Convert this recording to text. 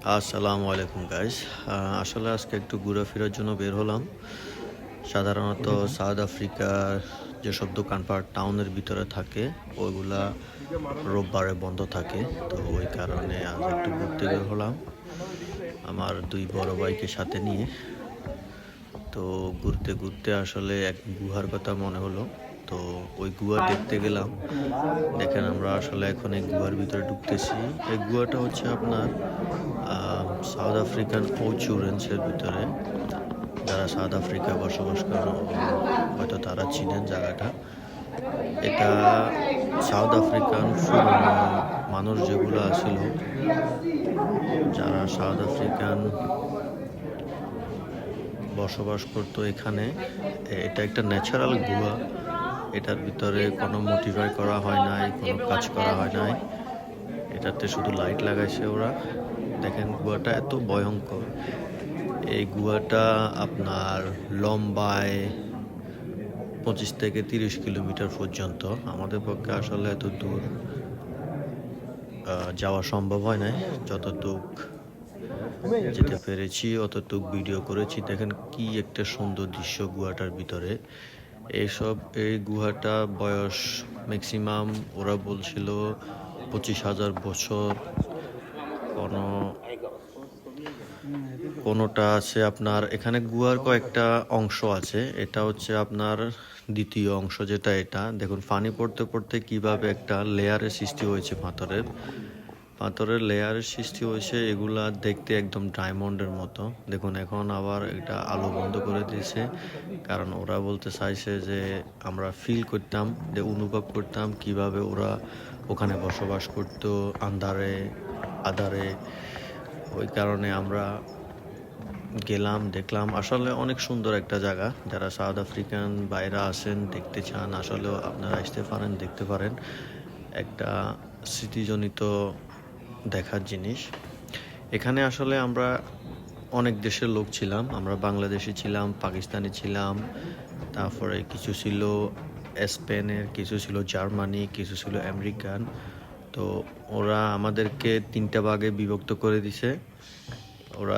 আসসালামু আলাইকুম গাইস। আসলে আজকে একটু ঘোরাফেরার জন্য বের হলাম। সাধারণত সাউথ আফ্রিকার যেসব দোকানপাট টাউনের ভিতরে থাকে ওইগুলা রোববারে বন্ধ থাকে। তো ওই কারণে আজ একটু ঘুরতে বের হলাম আমার দুই বড় ভাইকে সাথে নিয়ে। তো ঘুরতে ঘুরতে আসলে এক গুহার কথা মনে হলো। তো ওই গুহা দেখতে গেলাম। দেখেন আমরা আসলে এখন এই গুহার ভিতরে ঢুকতেছি। এই গুহাটা হচ্ছে আপনার সাউথ আফ্রিকান রেঞ্জের ভিতরে। যারা সাউথ আফ্রিকায় বসবাস করেন হয়তো তারা চিনেন জায়গাটা। এটা সাউথ আফ্রিকান পুরনো মানুষ যেগুলো আছিল, যারা সাউথ আফ্রিকান বসবাস করতো এখানে। এটা একটা ন্যাচারাল গুহা। এটার ভিতরে কোনো মডিফাই করা হয় নাই, কোনো কাজ করা হয় নাই। এটাতে শুধু লাইট লাগাইছে ওরা। দেখেন গুহাটা এত ভয়ঙ্কর। এই গুহাটা আপনার লম্বায় 25 থেকে 30 কিলোমিটার পর্যন্ত। আমাদের পক্ষে আসলে এত দূর যাওয়া সম্ভব হয় নাই। যতটুক যেতে পেরেছি অতটুক ভিডিও করেছি। দেখেন কি একটা সুন্দর দৃশ্য গুহাটার ভিতরে। এই গুহাটা বয়স ম্যাক্সিমাম ওরা বলছিল 25,000 বছর। কোনো কোনোটা আছে আপনার এখানে গুহার কয়েকটা অংশ আছে। এটা হচ্ছে আপনার দ্বিতীয় অংশ, যেটা এটা দেখুন পানি পড়তে পড়তে কিভাবে একটা লেয়ারের সৃষ্টি হয়েছে। পাথরের লেয়ারের সৃষ্টি হয়েছে। এগুলা দেখতে একদম ডায়মন্ডের মতো। দেখুন এখন আবার এটা আলো বন্ধ করে দিয়েছে, কারণ ওরা বলতে চাইছে যে আমরা ফিল করতাম, যে অনুভব করতাম কিভাবে ওরা ওখানে বসবাস করতো আন্ধারে আধারে। ওই কারণে আমরা গেলাম, দেখলাম। আসলে অনেক সুন্দর একটা জায়গা। যারা সাউথ আফ্রিকান বাইরে আসেন, দেখতে চান, আসলেও আপনারা আসতে পারেন, দেখতে পারেন। একটা স্মৃতিজনিত দেখার জিনিস। এখানে আসলে আমরা অনেক দেশের লোক ছিলাম। আমরা বাংলাদেশি ছিলাম, পাকিস্তানি ছিলাম, তারপরে কিছু ছিল স্পেনের, কিছু ছিল জার্মানি, কিছু ছিল আমেরিকান। তো ওরা আমাদেরকে 3টা ভাগে বিভক্ত করে দিছে। ওরা